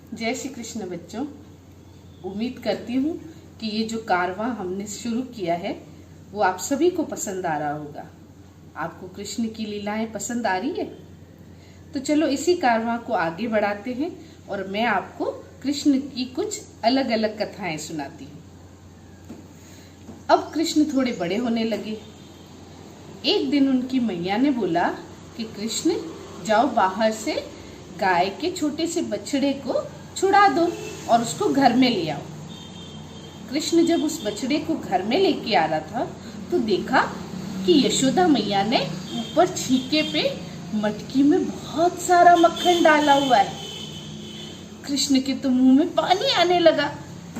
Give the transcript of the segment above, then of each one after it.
जय श्री कृष्ण बच्चों। उम्मीद करती हूँ कि ये जो कारवां हमने शुरू किया है वो आप सभी को पसंद आ रहा होगा। आपको कृष्ण की लीलाएं पसंद आ रही है? तो चलो इसी कारवां को आगे बढ़ाते हैं और मैं आपको कृष्ण की कुछ अलग अलग कथाएं सुनाती हूँ। अब कृष्ण थोड़े बड़े होने लगे। एक दिन उनकी मैया ने बोला कि कृष्ण जाओ बाहर से गाय के छोटे से बछड़े को छुड़ा दो और उसको घर में ले आओ। कृष्ण जब उस बछड़े को घर में लेके आ रहा था तो देखा कि यशोदा मैया ने ऊपर छीके पे मटकी में बहुत सारा मक्खन डाला हुआ है। कृष्ण के तो मुंह में पानी आने लगा,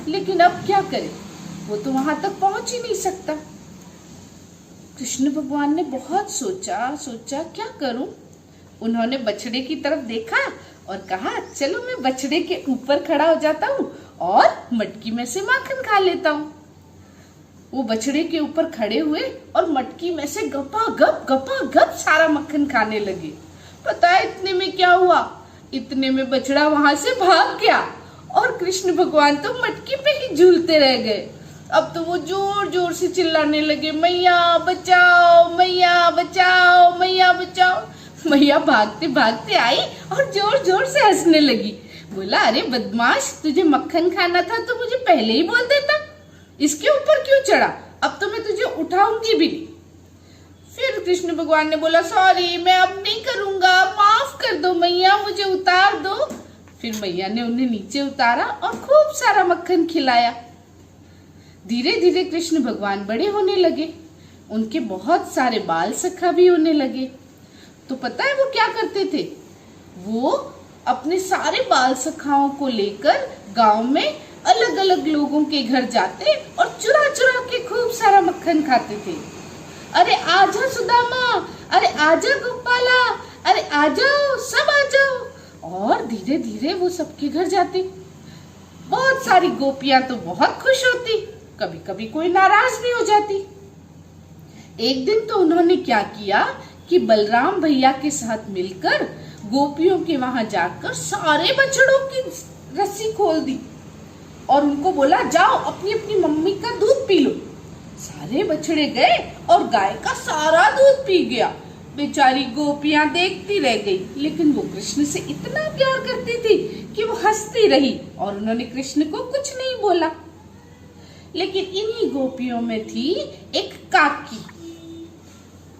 लेकिन अब क्या करे, वो तो वहां तक पहुंच ही नहीं सकता। कृष्ण भगवान ने बहुत सोचा क्या करूं। उन्होंने बछड़े की तरफ देखा और कहा चलो मैं बछड़े के ऊपर खड़ा हो जाता हूँ और मटकी में से माखन खा लेता हूँ। वो बछड़े के ऊपर खड़े हुए और मटकी में से गपा गप सारा मक्खन खाने लगे। पता है इतने में क्या हुआ? इतने में बछड़ा वहां से भाग गया और कृष्ण भगवान तो मटकी पे ही झूलते रह गए। अब तो वो जोर जोर से चिल्लाने लगे, मैया बचाओ, मैया बचाओ, मैया बचाओ। मैया भागते भागते आई और जोर जोर से हंसने लगी। बोला अरे बदमाश, तुझे मक्खन खाना था तो मुझे पहले ही बोल देता, इसके ऊपर क्यों चढ़ा? अब तो मैं तुझे उठाऊंगी भी नहीं। फिर कृष्ण भगवान ने बोला सॉरी, मैं अब नहीं करूंगा, माफ कर दो मैया, मुझे उतार दो। फिर मैया ने उन्हें नीचे उतारा और खूब सारा मक्खन खिलाया। धीरे धीरे कृष्ण भगवान बड़े होने लगे। उनके बहुत सारे बाल सखा भी होने लगे। तो पता है वो क्या करते थे? वो अपने सारे बाल सखाओं को लेकर गांव में अलग अलग लोगों के घर जाते और चुरा चुरा के खूब सारा मक्खन खाते थे। अरे आजा सुदामा, अरे आजा गोपाला, अरे आ जाओ, सब आ जाओ। और धीरे धीरे वो सबके घर जाते। बहुत सारी गोपियां तो बहुत खुश होती, कभी कभी कोई नाराज भी हो जाती। एक दिन तो उन्होंने क्या किया कि बलराम भैया के साथ मिलकर गोपियों के वहां जाकर सारे बछड़ों की रस्सी खोल दी और उनको बोला जाओ अपनी अपनी मम्मी का दूध पी लो। सारे बछड़े गए और गाय का सारा दूध पी गया। बेचारी गोपियां देखती रह गई, लेकिन वो कृष्ण से इतना प्यार करती थी कि वो हंसती रही और उन्होंने कृष्ण को कुछ नहीं बोला। लेकिन इन्हीं गोपियों में थी एक काकी।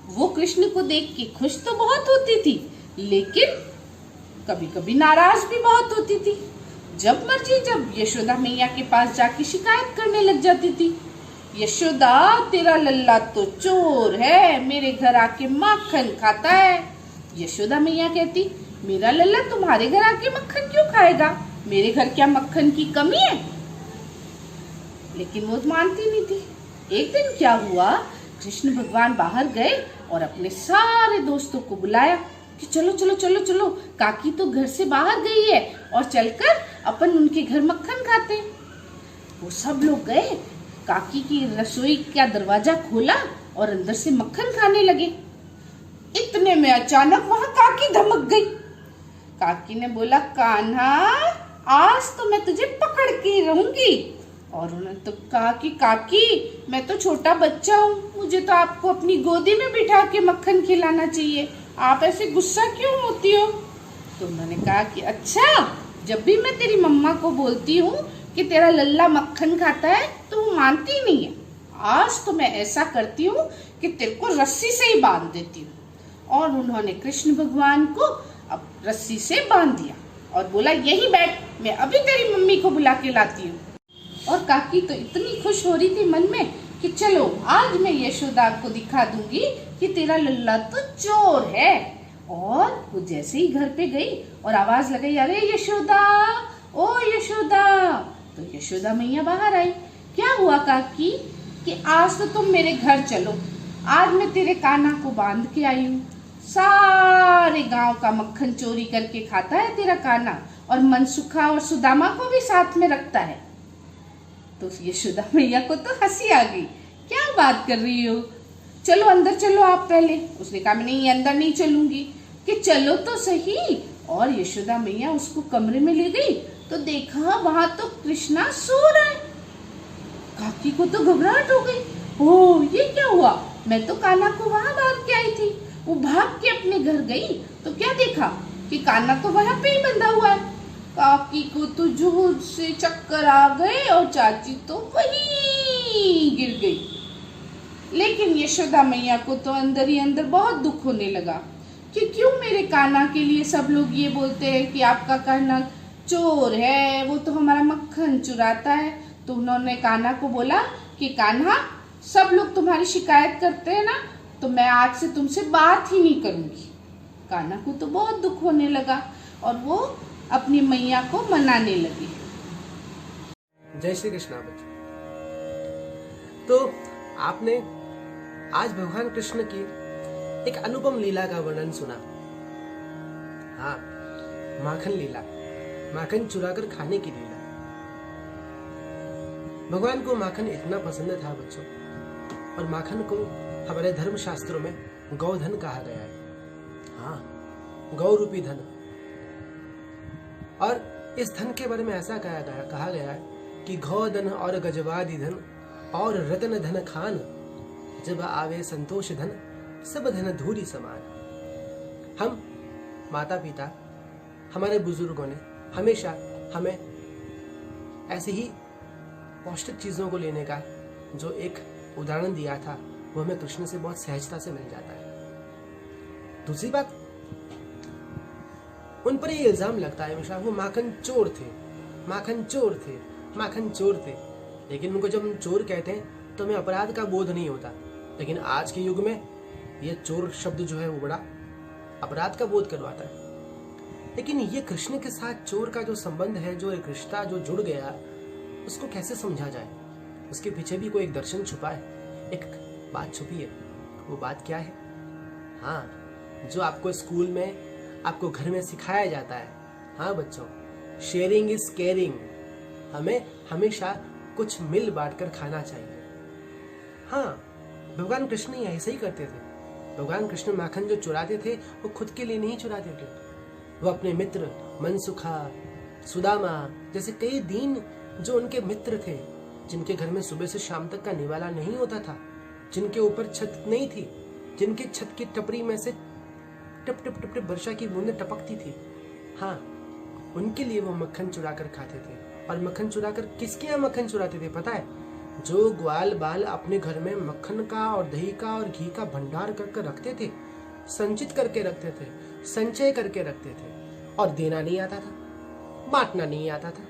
वो कृष्ण को देख के खुश तो बहुत होती थी, लेकिन कभी कभी नाराज भी बहुत होती थी। जब मर्जी जब यशोदा मैया के पास जाके शिकायत करने लग जाती थी, यशोदा तेरा लल्ला तो चोर है, मेरे घर आके माखन खाता है। यशोदा मैया कहती मेरा लल्ला तुम्हारे घर आके मक्खन क्यों खाएगा, मेरे घर क्या मक्खन की कमी है? लेकिन वो मानती नहीं थी। एक दिन क्या हुआ, कृष्ण भगवान बाहर गए और अपने सारे दोस्तों को बुलाया कि चलो चलो चलो चलो, काकी तो घर से बाहर गई है और चलकर अपन उनके घर मक्खन खाते हैं। वो सब लोग गए, काकी की रसोई का दरवाजा खोला और अंदर से मक्खन खाने लगे। इतने में अचानक वहां काकी धमक गई। काकी ने बोला कान्हा, आज तो मैं तुझे पकड़ के रहूंगी। और उन्होंने तो कहा कि काकी मैं तो छोटा बच्चा हूँ, मुझे तो आपको अपनी गोदी में बिठा के मक्खन खिलाना चाहिए, आप ऐसे गुस्सा क्यों होती हो? तो उन्होंने कहा कि अच्छा, जब भी मैं तेरी मम्मा को बोलती हूँ कि तेरा लल्ला मक्खन खाता है तो वो मानती नहीं है। आज तो मैं ऐसा करती हूँ कि तेरे को रस्सी से ही बांध देती हूँ। और उन्होंने कृष्ण भगवान को अब रस्सी से बांध दिया और बोला यही बैठ, मैं अभी तेरी मम्मी को बुला के लाती हूँ। और काकी तो इतनी खुश हो रही थी मन में कि चलो आज मैं यशोदा को दिखा दूंगी कि तेरा लल्ला तो चोर है। और वो जैसे ही घर पे गई और आवाज लगाई अरे यशोदा, ओ यशोदा, तो यशोदा मैया बाहर आई। क्या हुआ काकी? कि आज तो तुम मेरे घर चलो, आज मैं तेरे कान्हा को बांध के आई हूँ। सारे गांव का मक्खन चोरी करके खाता है तेरा कान्हा और मनसुखा और सुदामा को भी साथ में रखता है। तो यशोदा मैया को तो हंसी आ गई, क्या बात कर रही हो, चलो अंदर चलो आप पहले। उसने कहा मैं नहीं, अंदर नहीं चलूंगी। कि चलो तो सही। और यशोदा मैया उसको कमरे में ले गई तो देखा वहां तो कृष्णा सो रहा है। काकी को तो घबराहट हो गई, ओ ये क्या हुआ, मैं तो कान्हा को वहां भाग के आई थी। वो भाग के अपने घर गई तो क्या देखा कि कान्हा तो वहां पे ही बंधा हुआ है। काकी को तो जोर से चक्कर आ गए और चाची तो वहीं गिर गई। लेकिन यशोदा मैया को तो अंदर ही अंदर बहुत दुख होने लगा कि क्यों मेरे कान्हा के लिए सब लोग ये बोलते हैं कि आपका कान्हा चोर है, वो तो हमारा मक्खन चुराता है। तो उन्होंने कान्हा को बोला कि कान्हा, सब लोग तुम्हारी शिकायत करते हैं ना, तो मैं आज से तुमसे बात ही नहीं करूंगी। कान्हा को तो बहुत दुख होने लगा और वो अपनी मैया को मनाने लगी। जय श्री कृष्णा बच्चों। तो आपने आज भगवान कृष्ण की एक अनुपम लीला का वर्णन सुना। हाँ, माखन लीला, माखन चुराकर खाने की लीला। भगवान को माखन इतना पसंद था बच्चों, और माखन को हमारे धर्म शास्त्रों में गौधन कहा गया है। हाँ, गौ रूपी धन। और इस धन के बारे में ऐसा कहा गया है कि गौधन और गजवादि धन और रतन धन खान, जब आवे संतोष धन सब धन धूरी समान। हम माता पिता, हमारे बुजुर्गों ने हमेशा हमें ऐसे ही पौष्टिक चीजों को लेने का जो एक उदाहरण दिया था, वो हमें कृष्ण से बहुत सहजता से मिल जाता है। दूसरी बात, उन पर ये इल्जाम लगता है हमेशा वो माखन चोर थे, माखन चोर थे, माखन चोर थे। लेकिन उनको जब हम चोर कहते हैं तो हमें अपराध का बोध नहीं होता। लेकिन आज के युग में ये चोर शब्द जो है वो बड़ा अपराध का बोध करवाता है। लेकिन ये कृष्ण के साथ चोर का जो संबंध है, जो एक रिश्ता जो जुड़ गया, उसको कैसे समझा जाए? उसके पीछे भी कोई एक दर्शन छुपा है, एक बात छुपी है। वो बात क्या है? हाँ, जो आपको स्कूल में, आपको घर में सिखाया जाता है। हाँ बच्चों, शेयरिंग इज केयरिंग। हमें हमेशा कुछ मिल बांट कर खाना चाहिए। हाँ, भगवान कृष्ण ऐसे ही करते थे। भगवान कृष्ण माखन जो चुराते थे वो खुद के लिए नहीं चुराते थे, वो अपने मित्र मनसुखा, सुदामा जैसे कई दीन जो उनके मित्र थे, जिनके घर में सुबह से शाम तक का निवाला नहीं होता था, जिनके ऊपर छत नहीं थी, जिनके छत की टपरी में से टप टप टप टप वर्षा की बूंदें टपकती थी। हाँ, उनके लिए वो मक्खन चुरा कर खाते थे। और मक्खन चुरा कर किसके यहाँ मक्खन चुराते थे पता है? जो ग्वाल बाल अपने घर में मक्खन का और दही का और घी का भंडार करके रखते थे, संचित करके रखते थे, संचय करके रखते थे, और देना नहीं आता था, बांटना नहीं आता था।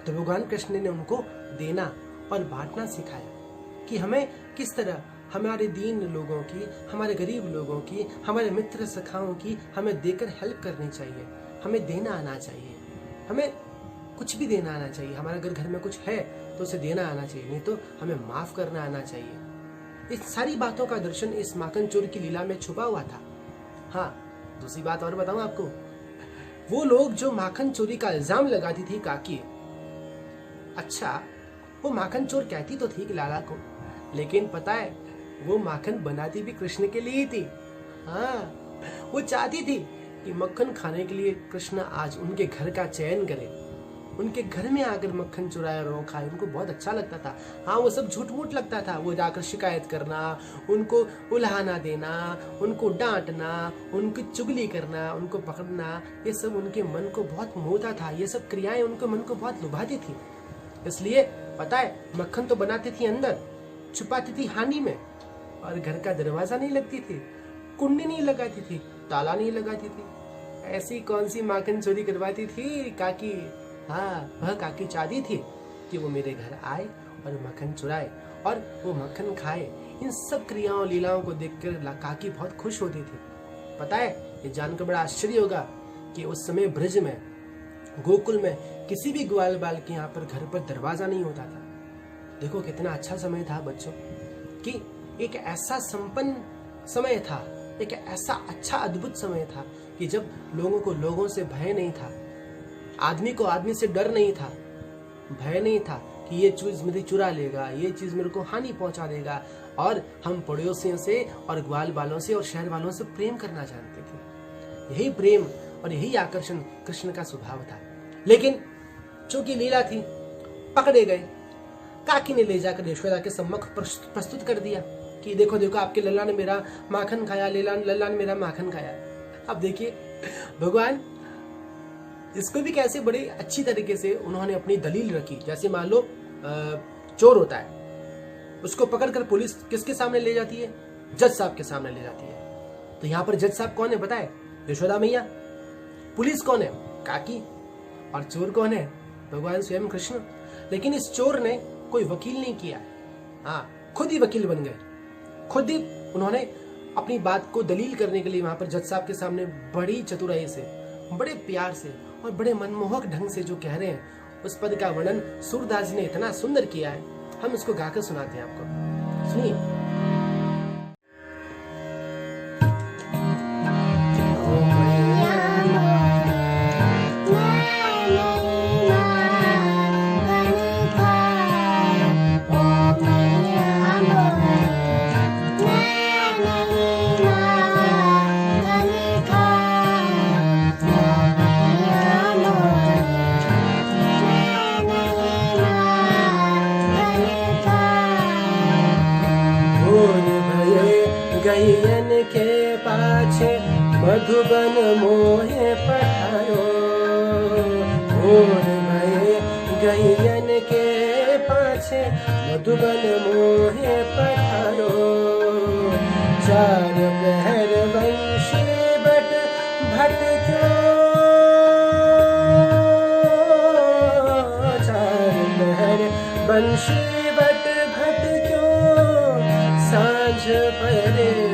तो भगवान कृष्ण ने उनको देना और बांटना सिखाया कि हमें किस तरह हमारे दीन लोगों की, हमारे गरीब लोगों की, हमारे मित्र सखाओं की हमें देकर हेल्प करनी चाहिए। हमें देना आना चाहिए, हमें कुछ भी देना आना चाहिए। हमारे अगर घर में कुछ है तो उसे देना आना चाहिए, नहीं तो हमें माफ करना आना चाहिए। इस सारी बातों का दर्शन इस माखन चोर की लीला में छुपा हुआ था। हाँ, दूसरी बात और बताऊं आपको, वो लोग जो माखन चोरी का इल्जाम लगाती थी काकी, अच्छा वो माखन चोर कहती तो थी लाला को, लेकिन पता है वो माखन बनाती भी कृष्ण के लिए ही थी। हाँ, वो चाहती थी कि मक्खन खाने के लिए कृष्ण आज उनके घर का चयन करे, उनके घर में आकर मक्खन चुराए और वो खाए। उनको बहुत अच्छा लगता था। हाँ, वो सब झूठ मूठ लगता था। वो जाकर शिकायत करना, उनको उल्हाना देना, उनको डांटना, उनकी चुगली करना, उनको पकड़ना, ये सब उनके मन को बहुत मोहता था। ये सब क्रियाएं उनके मन को बहुत लुभाती थी। इसलिए पता है, मक्खन तो बनाती थी अंदर, छुपाती थी हानि में, और घर का दरवाजा नहीं लगती थी, कुंडी नहीं लगाती थी, ताला नहीं लगाती थी। ऐसी कौन सी माखन चोरी करवाती थी काकी? हाँ, वह काकी चाहती थी कि वो मेरे घर आए और मक्खन चुराए और वो मक्खन खाए। इन सब क्रियाओं लीलाओं को देखकर काकी बहुत खुश होती थी। पता है, ये जानकर बड़ा आश्चर्य होगा कि उस समय ब्रज में, गोकुल में किसी भी ग्वाल बाल के यहाँ पर घर पर दरवाजा नहीं होता था। देखो कितना अच्छा समय था बच्चों, कि एक ऐसा संपन्न समय था, एक ऐसा अच्छा अद्भुत समय था कि जब लोगों को लोगों से भय नहीं था, आदमी को आदमी से डर नहीं था, भय नहीं था कि ये चीज मेरी चुरा लेगा, ये चीज मेरे को हानि पहुंचा देगा। और हम पड़ोसियों से और ग्वाल बालों से और शहर वालों से प्रेम करना जानते थे। यही प्रेम और यही आकर्षण कृष्ण का स्वभाव था। लेकिन चूंकि लीला थी, पकड़े गए। काकी ने ले जाकर यशोदा के सम्मुख प्रस्तुत कर दिया कि देखो देखो, आपके लल्ला ने मेरा माखन खाया, लल्ला ने मेरा माखन खाया। अब देखिए भगवान इसको भी कैसे बड़ी अच्छी तरीके से उन्होंने अपनी दलील रखी। जैसे मान लो चोर होता है, उसको पकड़कर पुलिस किसके सामने ले जाती है? जज साहब के सामने ले जाती है। तो यहाँ पर जज साहब कौन है बताए? यशोदा मैया। पुलिस कौन है? काकी। और चोर कौन है? भगवान स्वयं कृष्ण। लेकिन इस चोर ने कोई वकील नहीं किया, हाँ, खुद ही वकील बन गए। खुद ही उन्होंने अपनी बात को दलील करने के लिए वहां पर जज साहब के सामने बड़ी चतुराई से, बड़े प्यार से और बड़े मनमोहक ढंग से जो कह रहे हैं, उस पद का वर्णन सूरदास जी ने इतना सुंदर किया है। हम इसको गाकर सुनाते हैं आपको, सुनिए। गैयन के पाछे मधुबन मोहे पठायो, भोर भये गैयन के पाछे मधुबन मोहे पठायो। चार पहर वंशी बट भटक्यो, चार पहर वंशी बट भटक्यो, सांझ पहरे